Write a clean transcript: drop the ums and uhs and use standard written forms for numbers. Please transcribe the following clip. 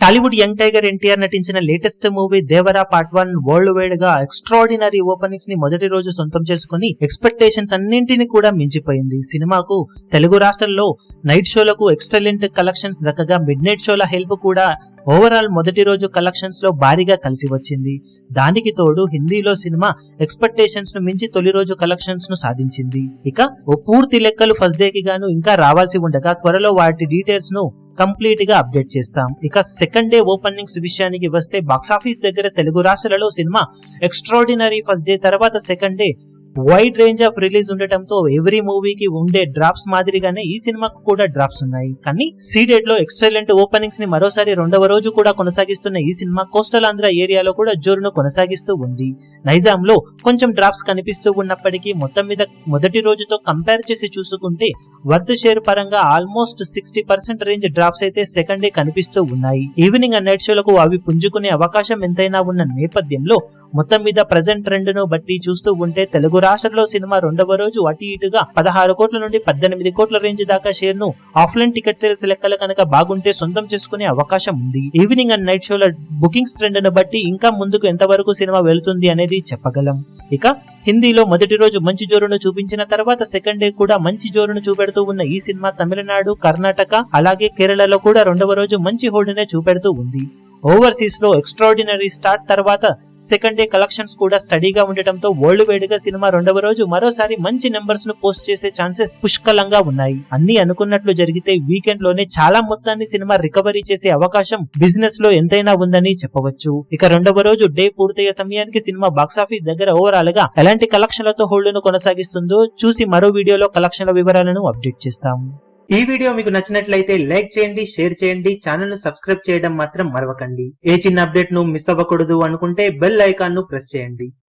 Tollywood young tiger NTR నటించిన latest movie Devara part 1 world wide గా extraordinary openings ని మొదటి రోజు సొంతం చేసుకుని ఎక్స్పెక్టేషన్స్ అన్నింటినీ కూడా మించిపోయింది. సినిమాకు తెలుగు రాష్ట్రాల్లో నైట్ షోలకు ఎక్సలెంట్ కలెక్షన్స్ దక్కగా మిడ్ నైట్ షోల హెల్ప్ కూడా ఓవరాల్ మొదటి రోజు కలెక్షన్స్ లో భారీగా కలిసి వచ్చింది. దానికి తోడు హిందీలో సినిమా ఎక్స్పెక్టేషన్స్ ను మించి తొలి రోజు కలెక్షన్స్ ను సాధించింది. ఇక ఓ పూర్తి లెక్కలు ఫస్ట్ డే కి గాను ఇంకా రావాల్సి ఉండగా త్వరలో వాటి డీటెయిల్స్ ను కంప్లీట్ గా అప్డేట్ చేస్తాం. ఇక సెకండ్ డే ఓపెనింగ్స్ విషయానికి వస్తే బాక్సాఫీస్ దగ్గర తెలుగు రాష్ట్రాలలో సినిమా ఎక్స్ట్రాడినరీ ఫస్ట్ డే తర్వాత second day wide range of release ఉండటంతో ఎవ్రీ మూవీకి ఉండే డ్రాప్స్ మాదిరిగానే ఈ సినిమాకు కూడా డ్రాప్స్ ఉన్నాయి. కానీ సీడెడ్ లో ఎక్సలెంట్ ఓపెనింగ్స్ ని మరోసారి రెండవ రోజు కూడా కొనసాగిస్తున్న ఈ సినిమా కోస్టల్ ఆంధ్ర ఏరియాలో కూడా జోరును కొనసాగిస్తూ ఉంది. నైజాం లో కొంచెం డ్రాప్స్ కనిపిస్తూ ఉన్నప్పటికీ మొత్తం మీద మొదటి రోజుతో కంపేర్ చేసి చూసుకుంటే వర్త్ షేర్ పరంగా ఆల్మోస్ట్ 60% రేంజ్ డ్రాప్స్ అయితే సెకండ్ డే కనిపిస్తూ ఉన్నాయి. ఈవినింగ్ అండ్ నైట్ షోలకు అవి పుంజుకునే అవకాశం ఎంతైనా ఉన్న నేపథ్యంలో మొత్తం మీద ప్రెజెంట్ ట్రెండ్ ను బట్టి చూస్తూ ఉంటే తెలుగు రాష్ట్రంలో సినిమా రెండవ రోజు అటు ఇటుగా 16 కోట్ల నుండి 18 కోట్ల రేంజ్ దాకా షేర్ ను ఆఫ్లైన్ టికెట్ సేల్స్ లెక్కలు కనుక బాగుంటే సొంతం చేసుకునే అవకాశం ఉంది. ఈవినింగ్ అండ్ నైట్ షోల బుకింగ్స్ ట్రెండ్ ను బట్టి ఇంకా ముందుకు ఎంతవరకు సినిమా వెళుతుంది అనేది చెప్పగలం. ఇక హిందీలో మొదటి రోజు మంచి జోరును చూపించిన తర్వాత సెకండ్ డే కూడా మంచి జోరును చూపెడుతూ ఉన్న ఈ సినిమా తమిళనాడు, కర్ణాటక అలాగే కేరళలో కూడా రెండవ రోజు మంచి హోల్డ్ నే చూపెడుతూ ఉంది. ఓవర్సీస్ లో ఎక్స్ట్రాడినరీ స్టార్ట్ తర్వాత సెకండ్ డే కలెక్షన్స్ కూడా స్టడీగా ఉండటంతో వరల్డ్ వైడ్ గా సినిమా రెండవ రోజు మరోసారి మంచి నెంబర్స్ ను పోస్ట్ చేసే ఛాన్సెస్ పుష్కలంగా ఉన్నాయి. అన్ని అనుకున్నట్లు జరిగితే వీకెండ్ లోనే చాలా మొత్తాన్ని సినిమా రికవరీ చేసే అవకాశం బిజినెస్ లో ఎంతైనా ఉందని చెప్పవచ్చు. ఇక రెండవ రోజు డే పూర్తయ్యే సమయానికి సినిమా బాక్సాఫీస్ దగ్గర ఓవరాల్ గా ఎలాంటి కలెక్షన్లతో హోల్డ్ ను కొనసాగిస్తుందో చూసి మరో వీడియోలో కలెక్షన్ల వివరాలను అప్డేట్ చేస్తాము. ఈ వీడియో మీకు నచ్చినట్లయితే లైక్ చేయండి, షేర్ చేయండి, ఛానల్ ను సబ్స్క్రైబ్ చేయడం మాత్రం మరవకండి. ఏ చిన్న అప్డేట్ ను మిస్ అవ్వకూడదు అనుకుంటే బెల్ ఐకాన్ ను ప్రెస్ చేయండి.